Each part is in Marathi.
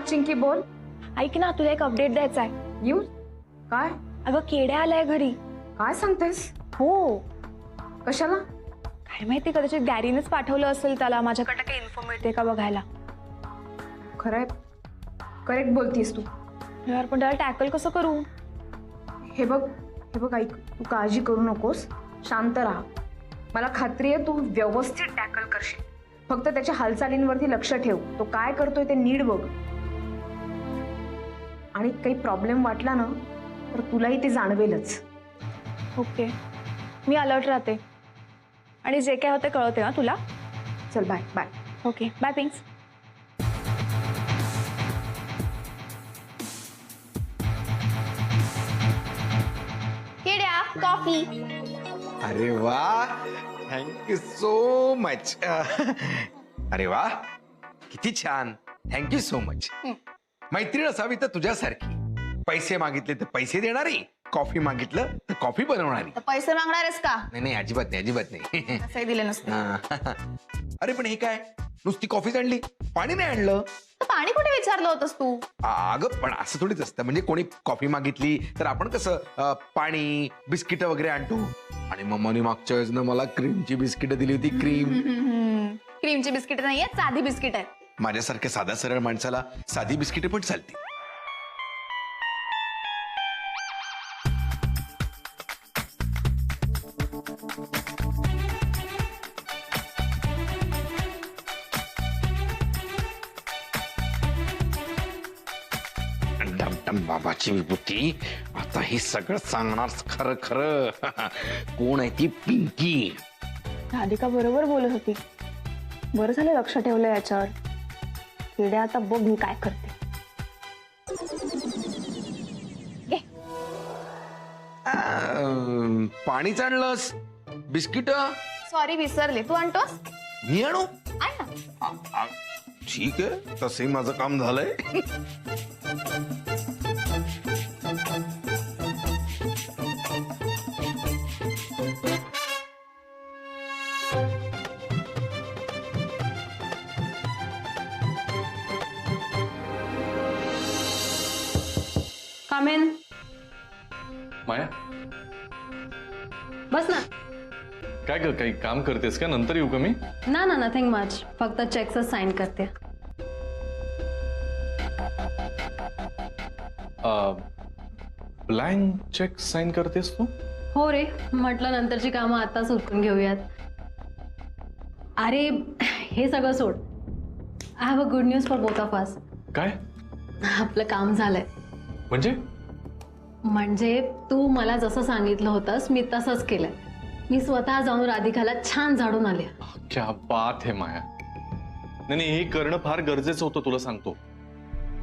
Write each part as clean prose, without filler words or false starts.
चिंकी बोल. ऐक ना, तुला एक अपडेट द्यायचा आहे. न्यूज काय? अगं केड्या आलाय घरी. काय सांगतेस? हो. कशाला? काय माहिती, कदाचित गॅरीनेच पाठवलं असेल त्याला. माझ्याकडे काही इन्फो मिळते का बघायला. खरंय, करेक्ट बोलतीस तू. यार पण त्याला टॅकल कसं करू? हे बघ ऐक, तू काळजी करू नकोस, शांत राहा. मला खात्री आहे तू व्यवस्थित टॅकल करशील. फक्त त्याच्या हालचालींवरती लक्ष ठेव. तो काय करतोय ते नीट बघ. आणि काही प्रॉब्लेम वाटला ना तर तुलाही ते जाणवेलच. ओके, मी अलर्ट राहते आणि जे काय होते कळवते ना तुला. चल bye bye. Okay bye Pinks. केड्या कॉफी. अरे वा, थँक्यू सो मच. अरे वा, किती छान. Thank you so much. मैत्रीण असावी तर तुझ्यासारखी. पैसे मागितले तर पैसे देणारी, कॉफी मागितलं तर कॉफी बनवणारी. पैसे मागणारेस का? नाही नाही, अजिबात नाही, अजिबात नाही. असंही दिले नसते. अरे पण हे काय, नुसती कॉफीच आणली, पाणी नाही आणलं. पाणी कुठे विचारलं होतंस तू? अगं पण असं थोडीच असतं. म्हणजे कोणी कॉफी मागितली तर आपण कसं पाणी बिस्किट वगैरे आणतो. आणि मम्माने मागच्या वेळेस मला क्रीमची बिस्किट दिली होती. क्रीमची बिस्किट नाहीये, साधी बिस्किट आहे. माझ्यासारख्या साधा सरळ माणसाला साधी बिस्किटे पण चालते. डमडम बाबाची विभूती. आता हे सगळं सांगणार खरं खरं. कोण आहे ती पिंकी? राधिका बरोबर बोलत होती. बरं झालं लक्ष ठेवलं याच्यावर. किड्या आता बघ मी काय करते. पाणीच आणलंस, बिस्किट? सॉरी विसरले. तू आणतोस? मी आणू? आण ना. ठीक आहे, तसंही माझं काम झालंय. Come in. माया, बस ना. काय ग, काही काम करतेस का? नंतर येऊ का मी? ना ना, नथिंग मच. फक्त चेकचं साइन करते. ब्लँक चेक साइन करतेस तू? हो रे, म्हटलं नंतरची कामं आताच उरकून घेऊयात. अरे हे सगळं सोड. I have a good news for both of us. काय आपलं काम झालंय. म्हणजे तू मला जसं सांगितलं होतंस मी तसंच केलंय. मी स्वतः जाऊन राधिकाला छान झाडून आले. क्या बात है माया. नाही हे करणं फार गरजेचं होतं, तुला सांगतो.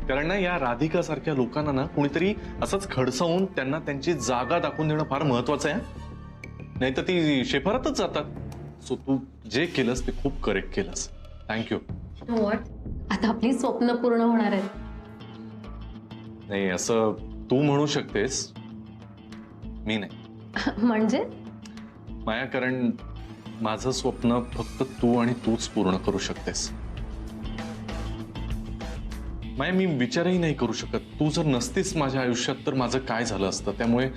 कारण ना या राधिका सारख्या लोकांना ना कुणीतरी असंच खडसावून त्यांना त्यांची जागा दाखवून देणं फार महत्वाचं आहे. नाही तर ती शेफारतच जातात. सो तू जे केलंस ते खूप करेक्ट केलंस. थँक्यू. व्हॉट? आता आपली स्वप्न पूर्ण होणार आहेत. नाही असं तू म्हणू शकतेस, मी नाही. म्हणजे माया, कारण माझं स्वप्न फक्त तू आणि तूच पूर्ण करू शकतेस. माया, मी विचारही नाही करू शकत. तू जर नसतीस माझ्या आयुष्यात तर माझं काय झालं असतं. त्यामुळे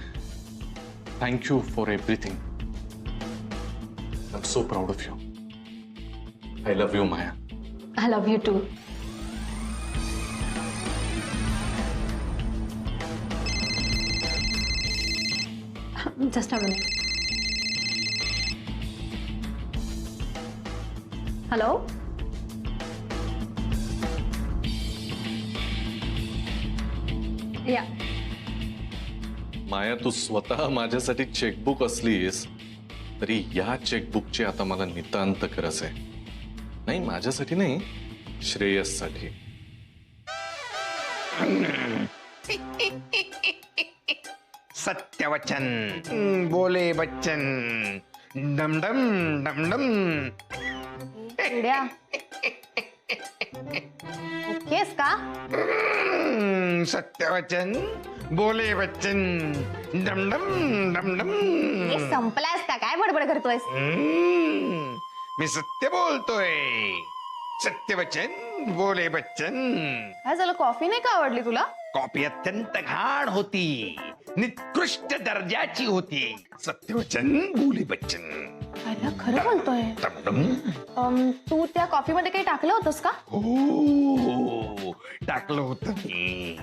thank you for everything. I am so proud of you. I love you Maya. I love you too. Just a minute. Hello. Yeah. Maya, तू स्वतः माझ्यासाठी चेकबुक असलीस तरी या चेकबुकची आता मला नितांत गरज आहे. नाही माझ्यासाठी नाही, श्रेयससाठी. सत्यवचन बोले बच्चन. डमडम डमडम. किड्या ओकेस का? सत्यवचन बोले बच्चन. डमडम डमडम. हे संपलास का? काय बडबड करतोयस? मी सत्य बोलतोय. सत्यवचन बोले बच्चन. काय झालं, कॉफी नाही का आवडली तुला? कॉफी अत्यंत घाण होती, निकृष्ट दर्जाची होती. सत्यवचन बोले बच्चन. अरे खरं बोलतोय. तू त्या कॉफी मध्ये काही टाकलं होतंस का? हो, टाकलं होतं मी.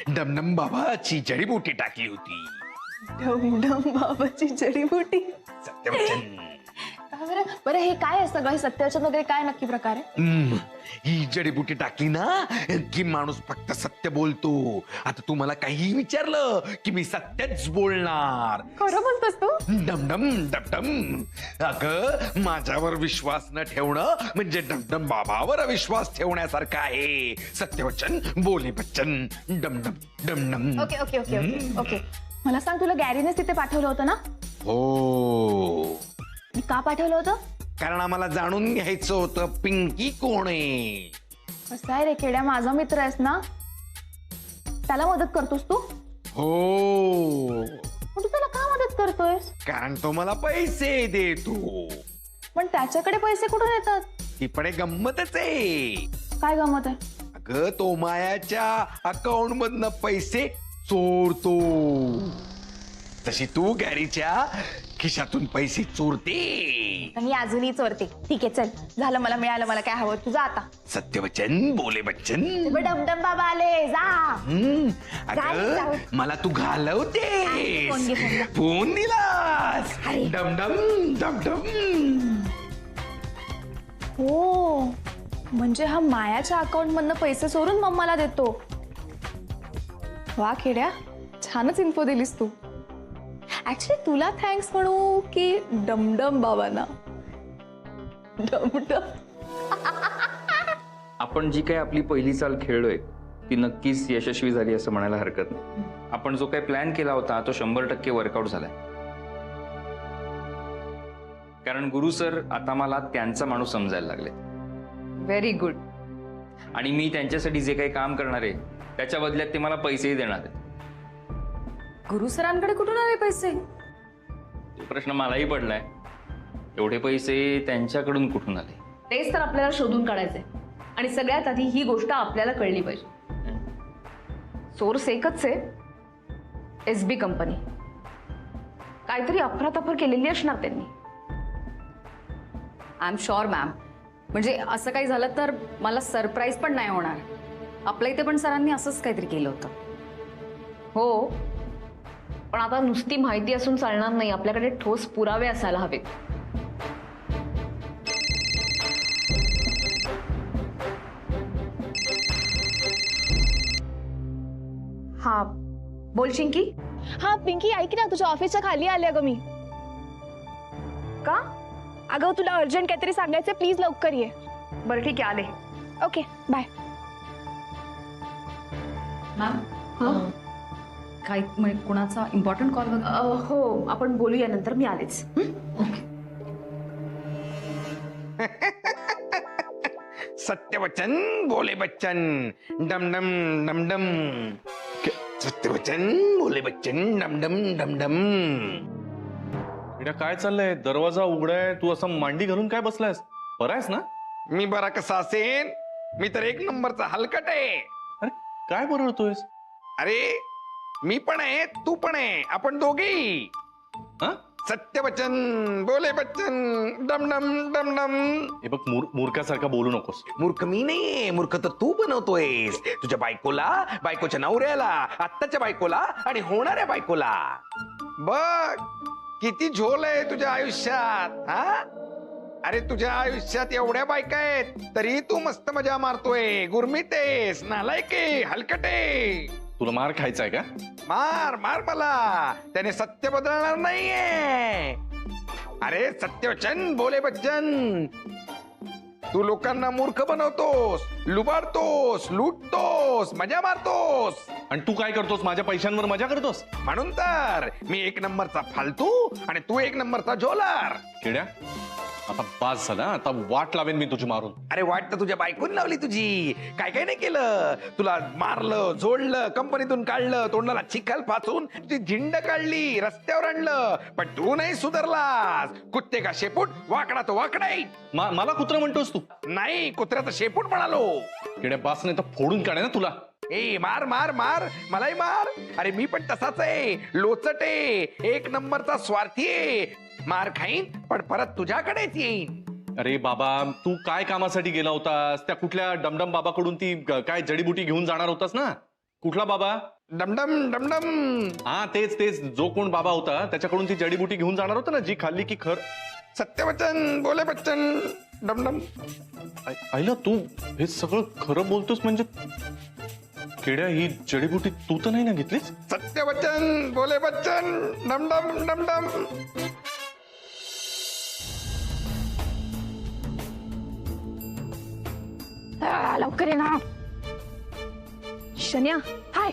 डमडम बाबाची जडीबुटी टाकली होती. डमडम बाबाची जडीबुटी. सत्यवचन. बरं बरं, हे काय आहे सगळं, हे सत्यवचन वगैरे काय नक्की प्रकार आहे? ही जडीबुटी टाकली ना की माणूस फक्त सत्य बोलतो. आता तू मला काही विचारलं की मी सत्यच बोलणार. खरं बोलतोस तू? Dumdum dumdum. अगं, माझ्यावर विश्वास न ठेवणं म्हणजे डमडम बाबावर विश्वास ठेवण्यासारखं आहे. सत्यवचन बोले बच्चन. डमडम डमडम. Okay okay okay okay okay. मला सांग, तुला गॅरीनेच तिथे पाठवलं होतं ना? हो, मी का पाठवलं होतं? कारण आम्हाला जाणून घ्यायचं होतं पिंकी कोण आहे. कसं आहे रे खेड्या, माझा मित्र आहेस ना, त्याला मदत करतोस तू? हो, पण तू त्याला का मदत करतोयस? कारण तो मला पैसे देतो. पण त्याच्याकडे पैसे कुठून येतात? ही पण एक गंमतच आहे. काय गमत आहे? अगं, तो मायाच्या अकाउंट मधनं पैसे चोरतो, तशी तू गॅरीच्या खिशातून पैसे चोरते. मी अजूनही चोरते. ठीक आहे, चल झालं, मला मिळालं, मला काय हवं तुझं आता. सत्यवचन बोले बच्चन. डमडम बाबा आले, जा. अगं, जाऊ. मला तू घालवते. फोन घे, फोन घे. फोन दिलास. अरे. डमडम डमडम. हो, म्हणजे हा मायाच्या अकाउंट मधनं पैसे चोरून मम्माला देतो. वा खेड्या, छानच इन्फो दिलीस तू. ऍक्च्युली तुला थँक्स म्हणू की डमडम बाबांना? डमडम. आपण जी काही आपली पहिली चाल खेळलोय ती नक्कीच यशस्वी झाली असं म्हणायला हरकत नाही. आपण जो काही प्लॅन केला होता तो 100% वर्कआउट झालाय. कारण गुरु सर आता मला त्यांचा माणूस समजायला लागले. Very good. आणि मी त्यांच्यासाठी जे काही काम करणार आहे त्याच्या बदल्यात ते मला पैसेही देणार आहेत. गुरु सरांकडे कुठून आले पैसे? तो प्रश्न मलाही पडलाय. एवढे पैसे त्यांच्याकडून कुठून आले? तेच तर आपल्याला शोधून काढायचंय. आणि सगळ्यात आधी ही गोष्ट आपल्याला कळली पाहिजे. सोर्स एकच आहे, SB कंपनी. काहीतरी अफरातफर केलेली असणार त्यांनी. I am sure ma'am. म्हणजे असं काही झालं तर मला सरप्राईज पण नाही होणार. आपल्या इथे पण सरांनी असंच काहीतरी केलं होतं. हो, पण आता नुसती माहिती असून चालणार नाही. आपल्याकडे ठोस पुरावे असायला हवेत. हा, बोल चिंकी. हा पिंकी, ऐक ना, तुझ्या ऑफिसच्या खाली आले अगं मी. का? अगं तुला अर्जंट काहीतरी सांगायचं, प्लीज लवकर ये. बरं ठीक आहे, आले. Okay bye. मॅम, काही म्हणजे कुणाचा इम्पॉर्टंट कॉल वगैरे? हो, आपण बोलूया नंतर. मी आलेच. सत्यवचन बोले बच्चन. डमडम डमडम. सत्यवचन बोले बच्चन. डमडम डमडम. इकडे काय चाललंय? दरवाजा उघडाय, तू असं मांडी घालून काय बसलायस? बरं आहेस ना? मी बरा कसा असेन? मी तर एक नंबरचा हलकट आहे. अरे काय बरळतोयस? अरे, मी पण आहे, तू पण आहे, आपण दोघेही. हा? सत्यवचन बोले बच्चन. डमडम डमडम. हे बघ, मूर्खासारखा बोलू नकोस. मूर्ख मी नाहीये, मूर्ख तर तू बनवतोयस. तुझ्या बायकोला, बायकोच्या नवऱ्याला, आत्ताच्या बायकोला आणि होणाऱ्या बायकोला. बघ किती झोल आहे तुझ्या आयुष्यात. हा, अरे तुझ्या आयुष्यात एवढ्या बायका आहेत तरी तू मस्त मजा मारतोय. गुरमीतेस, नालायके, हलकटे. तुला मार खायचाय का? मार मार मला, त्याने सत्य बदलणार नाहीये. अरे सत्यवचन बोले बच्चन, तू लोकांना मूर्ख बनवतोस, लुबाडतोस, लुटतोस, मजा मारतोस. आणि तू काय करतोस? माझ्या पैशांवर मजा करतोस. म्हणून तर मी एक नंबरचा फालतू आणि तू एक नंबरचा झोलार. किड्या, आता बास झाला, आता वाट लावेन मी तुझी मारून. अरे वाट तर तुझ्या बायकोनी लावली तुझी. काय काय नाही केलं, तुला मारलं, जोडलं, कंपनीतून काढलं, तोंडाला चिखल पाचून तुझी झिंड काढली, रस्त्यावर आणलं, पण तू नाही सुधारलास. कुत्ते का शेपूट, वाकडा तो वाकडाई. मला कुत्रा म्हणतोस तू? नाही, कुत्र्याचं शेपूट म्हणालो. किड्या बास नाही तर फोडून काढे ना तुला. ए मार मार मार, मलाही मार. अरे मी पण तसाच आहे, लोचट आहे, एक नंबरचा स्वार्थी आहे. मार खाईन पण परत तुझ्याकडेच येईन. अरे बाबा, तू काय कामासाठी गेला होतास? त्या कुठल्या डमडम बाबाकडून ती काय जडीबुटी घेऊन जाणार होतास ना? कुठला बाबा? डमडम डमडम. हा तेच जो कोण बाबा होता त्याच्याकडून ती जडीबुटी घेऊन जाणार होता ना, जी खाल्ली की सत्यवचन बोले बच्चन डमडम. आईला तू हे सगळं खरं बोलतोस म्हणजे? केड्या, ही जडीबुटी तू तर नाही ना घेतलीस? सत्यवचन बोले बच्चन डमडम डमडम. लवकर ये ना. शन्या, हाय.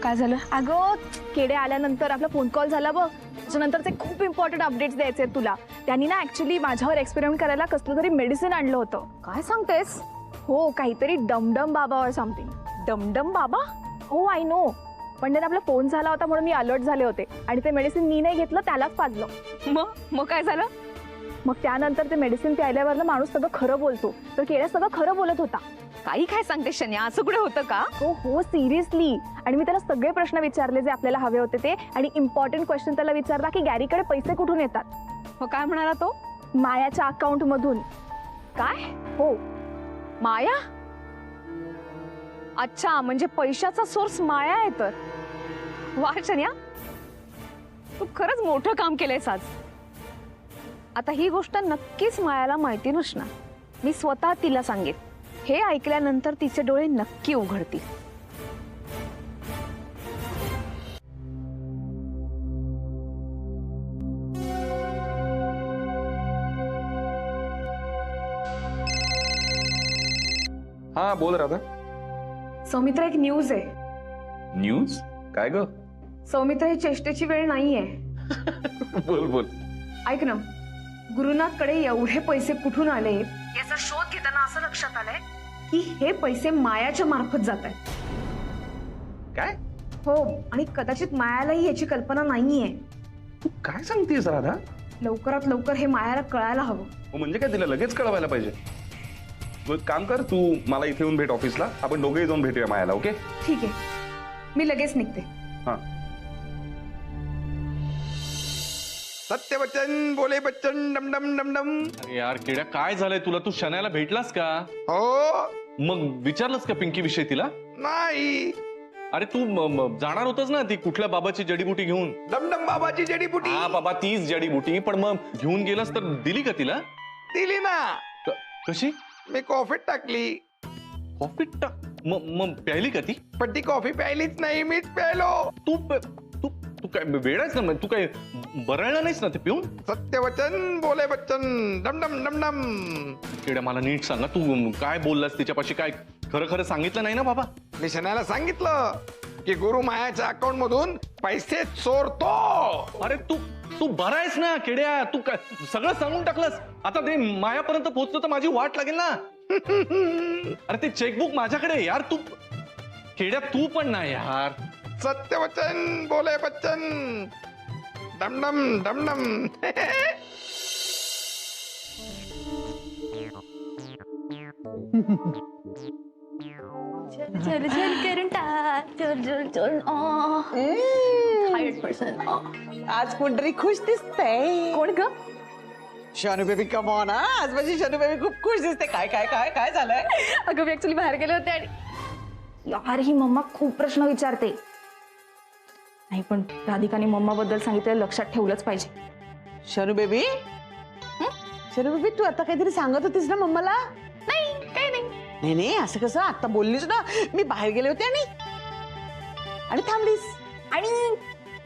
काय झालं? अगं केडे आल्यानंतर आपला फोन कॉल झाला बघ. त्याच्यानंतरचे खूप इम्पॉर्टंट अपडेट्स द्यायचे आहेत तुला. त्यांनी ना ऍक्च्युली माझ्यावर एक्सपेरिमेंट करायला कसलं तरी मेडिसिन आणलं होतं. काय सांगतेस? हो, काहीतरी डमडम बाबावर समथिंग. डमडम बाबा? हो आय नो, पण त्याने आपला फोन झाला होता म्हणून मी अलर्ट झाले होते आणि ते मेडिसिन मी नाही घेतलं, त्यालाच पाजलं. मग काय झालं? मग त्यानंतर ते मेडिसिन प्यायल्यावर ना माणूस सगळं खरं बोलतो, तर केड्या सगळं खरं बोलत होता. काही काय सांगते शन्या, असं कुठे होतं का? हो सिरियसली. आणि मी त्याला सगळे प्रश्न विचारले जे आपल्याला हवे होते ते, आणि इम्पॉर्टंट क्वेश्चन त्याला विचारला की गॅरीकडे पैसे कुठून येतात. मग काय म्हणाला तो? मायाच्या अकाउंट मधून. काय? हो. माया? अच्छा, म्हणजे पैशाचा सोर्स माया आहे तर. वा शन्या, तू खरंच मोठं काम केलंयस आज. आता ही गोष्ट नक्कीच मायाला माहिती नसणार. मी स्वतः तिला सांगेन. हे ऐकल्यानंतर तिचे डोळे नक्की उघडतील. हा बोल राधा. सौमित्रा, एक न्यूज आहे. न्यूज? काय ग? सौमित्रा, ही चेष्टेची वेळ नाहीये. बोल बोल. ऐक ना, गुरुनाथकडे एवढे पैसे कुठून आले याचा शोध घेताना असं लक्षात आलंय की हे पैसे मायाच्या मार्फत जात आहेत. काय? हो, आणि कदाचित मायालाही याची कल्पना नाहीये. तू काय सांगतेस राधा? लवकरात लवकर हे मायाला कळायला हवं. म्हणजे काय, तिला लगेच कळवायला पाहिजे. तू एक काम कर, तू मला इथे येऊन भेट ऑफिसला. आपण दोघेही जाऊन भेटूया मायाला. ओके? ठीक आहे, मी लगेच निघते. हा. सत्यवचन बोले बच्चन डमडम डमडम. अरे यार केड्या, काय झालंय तुला? तू शनायाला भेटलास का? हो. मग विचारलंस का पिंकी विषयी तिला? नाही. अरे तू जाणार होतस ना ती कुठल्या बाबाची जडीबुटी घेऊन? डमडम बाबाची जडीबुटी. हा बाबा, तीच जडीबुटी. पण मग घेऊन गेलास तर दिली का तिला? दिली ना. कशी? मी कॉफीत टाकली. कॉफीत टाक? मग प्यायली का ती? पण ती कॉफी प्यायलीच नाही, मीच प्यायलो. तू तू तू काय वेळाच ना? तू काय बरळला नाहीस ना ते पिऊन? सत्यवचन बोले बच्चन डमडम डमडम. केड्या, मला नीट सांगा, तू काय बोललास तिच्यापाशी? काय खरं खरं सांगितलं नाही ना बाबा? मी शनाला सांगितलं की गुरु मायाच्या अकाउंट मधून पैसे चोरतो. अरे तू बरा आहेस ना केड्या? तू काय सगळं सांगून टाकलंस? आता ते मायापर्यंत पोहोचतो तर माझी वाट लागेल ना. अरे ते चेकबुक माझ्याकडे आहे यार. तू केड्या, तू पण नाही यार. सत्यवचन बोले बच्चन डमडम डमडम. चल चल करून टाक, चल चल चल. 100%. आज पुंडरी खुश दिसते. कोण ग? Shanu baby come on. आज माझी शनू बेबी खूप खुश दिसते. काय काय काय काय झालंय? अगं मी ऍक्च्युली बाहेर गेले होते आणि यार ही मम्मा खूप प्रश्न विचारते. नाही पण राधिकाने मम्मा बद्दल सांगितलं लक्षात ठेवलंच पाहिजे. शनू बेबी, शनू बेबी तू आता काहीतरी सांगत होतीस ना मम्माला? नाही, काही नाही. नाही नाही, असं कसं? आता बोललीस ना मी बाहेर गेले होते आणि थांबलीस आणि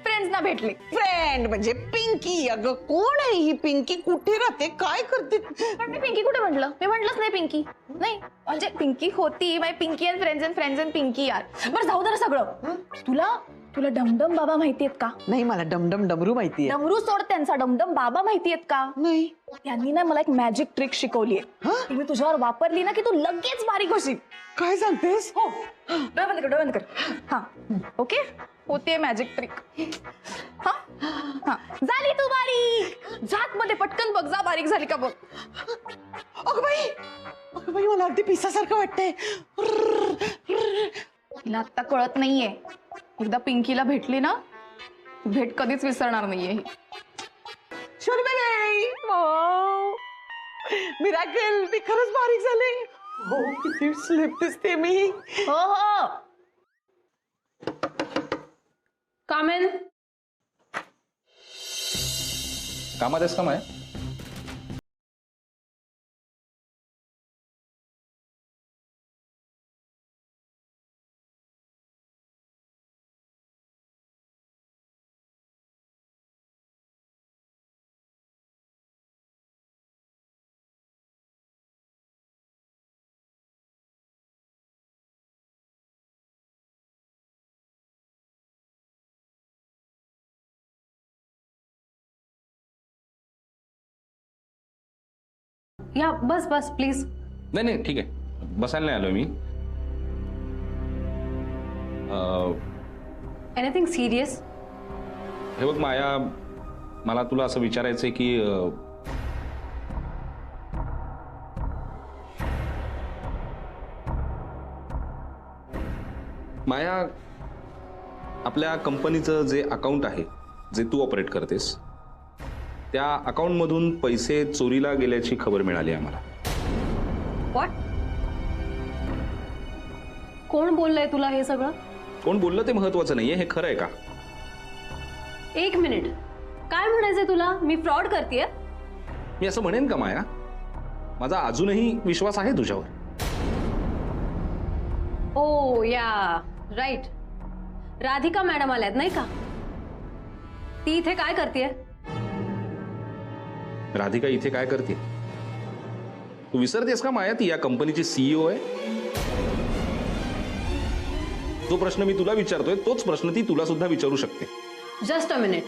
फ्रेंड्सना भेटले. फ्रेंड म्हणजे पिंकी. अगं कोण आहे ही पिंकी? कुठे राहते? काय करते? पण मी पिंकी कुठे म्हटलं? मी म्हटलंच नाही पिंकी. नाही म्हणजे पिंकी होती, my Pinky and friends and Pinky यार. बरं जाऊ दे ना सगळं. तुला तुला डमडम बाबा माहितीयेत का? नाही, मला डमडम डमरू माहितीये. डमरू सोड त्यांचा, डमडम बाबा माहितीयेत का? नाही. त्यांनी ना मला एक मॅजिक ट्रिक शिकवलीये. ती मी तुझ्यावर वापरली ना की तू लगेच बारीक होशील. काय सांगतेस? हो, डोळे बंद कर, डोळे बंद कर. हा, ओके, होते मॅजिक ट्रिक. हा हा, झाली तू बारीक. जात मध्ये पटकन बघ, जा बारीक झाली का बघ. अगं बाई, मला अगदी पिसासारखं वाटतंय. तिला आता कळत नाहीये. एकदा पिंकीला भेटली ना, भेट कधीच विसरणार नाहीये ही. शर्मिलाई, मिराकल, मी खरंच बारीक झाले. हो, किती स्लिप दिसते मी. हो हो. कामेन, कामात आहेस का माया? या बस बस प्लीज. नाही नाही, ठीक आहे, बसायला नाही आलो मी. Anything serious? हे बघ माया, मला तुला असं विचारायचंय की माया, आपल्या कंपनीचं जे अकाउंट आहे, जे तू ऑपरेट करतेस, त्या अकाउंटमधून पैसे चोरीला गेल्याची खबर मिळाली आम्हाला. व्हॉट? कोण बोललंय तुला हे सगळं? कोण बोललं ते महत्वाचं नाहीये, हे खरं आहे का? एक मिनिट, काय म्हणायचंय तुला? मी फ्रॉड करतेय? मी असं म्हणेन का माया? माझा अजूनही विश्वास आहे तुझ्यावर. ओ या राईट, राधिका मॅडम आल्यात नाही का? ती इथे काय करतेय? राधिका इथे काय करते? तू विसरतेस का माया, ती या कंपनीची सीईओ आहे. जो प्रश्न मी तुला विचारतोय तोच प्रश्न ती तुला सुद्धा विचारू शकते. Just a minute.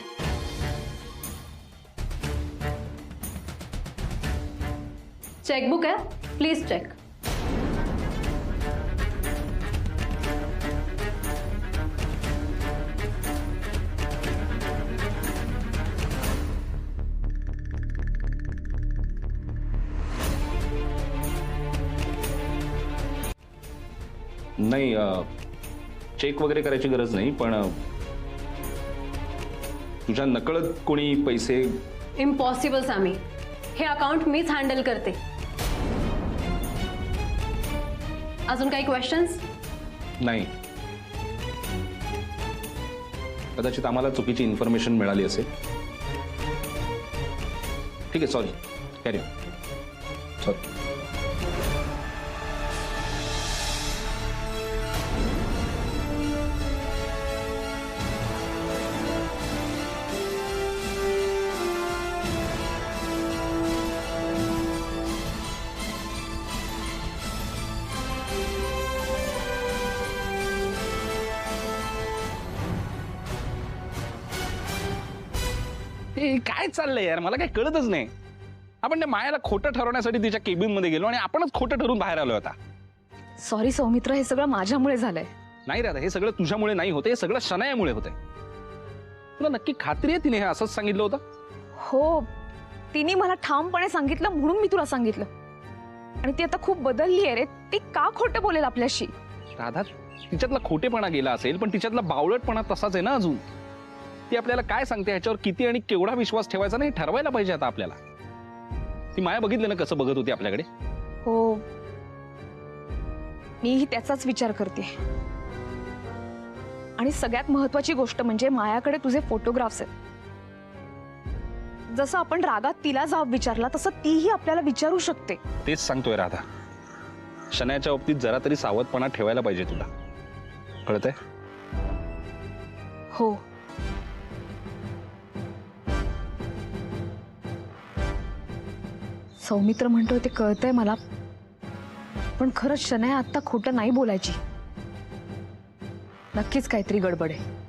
चेकबुक आहे, प्लीज चेक. नाही, चेक वगैरे करायची गरज नाही, पण तुझ्या नकळत कोणी पैसे. इम्पॉसिबल सामी, हे अकाउंट मीच हँडल करते. अजून काही क्वेश्चन्स? नाही, कदाचित आम्हाला चुकीची इन्फॉर्मेशन मिळाली असेल. ठीक आहे, सॉरी, कॅरी ऑन. सॉरी. काय चाललंय यार, मला काही कळतच नाही. आपण त्या मायाला खोटं ठरवण्यासाठी तिच्या केबिन मध्ये गेलो आणि आपणच खोटं ठरून बाहेर आलो होता. सॉरी सौमित्र, हे सगळं माझ्यामुळे झालंय. नाही राधा, हे सगळं तुझ्यामुळे नाही होते, हे सगळं शनायामुळे होतंय. तुला नक्की खात्री आहे तिने हे असंच सांगितलं होतं? हो, तिने मला ठामपणे सांगितलं म्हणून मी तुला सांगितलं. आणि ती आता खूप बदलली आहे रे. ती का खोटं बोलेल आपल्याशी? राधा, तिच्यातला खोटेपणा गेला असेल, पण तिच्यातला बावळटपणा तसाच आहे ना अजून. ती आपल्याला काय सांगते ह्याच्यावर किती आणि केवढा विश्वास ठेवायचा नाही ठरवायला पाहिजे आता आपल्याला. ती माया बघितलं ना कसं बघत होती आपल्याकडे. हो, मीही त्याचाच विचार करते. आणि सगळ्यात महत्वाची गोष्ट म्हणजे मायाकडे तुझे फोटोग्राफ्स आहेत. जसं आपण रागात तिला जाब विचारला तसं तीही आपल्याला विचारू शकते. तेच सांगतोय राधा, शनायाच्या बाबतीत जरा तरी सावधपणा ठेवायला पाहिजे तुला, कळतंय? हो, सौमित्र म्हणतोय ते कळतंय मला, पण खरंच शनाया आत्ता खोटं नाही बोलायची. नक्कीच काहीतरी गडबड आहे.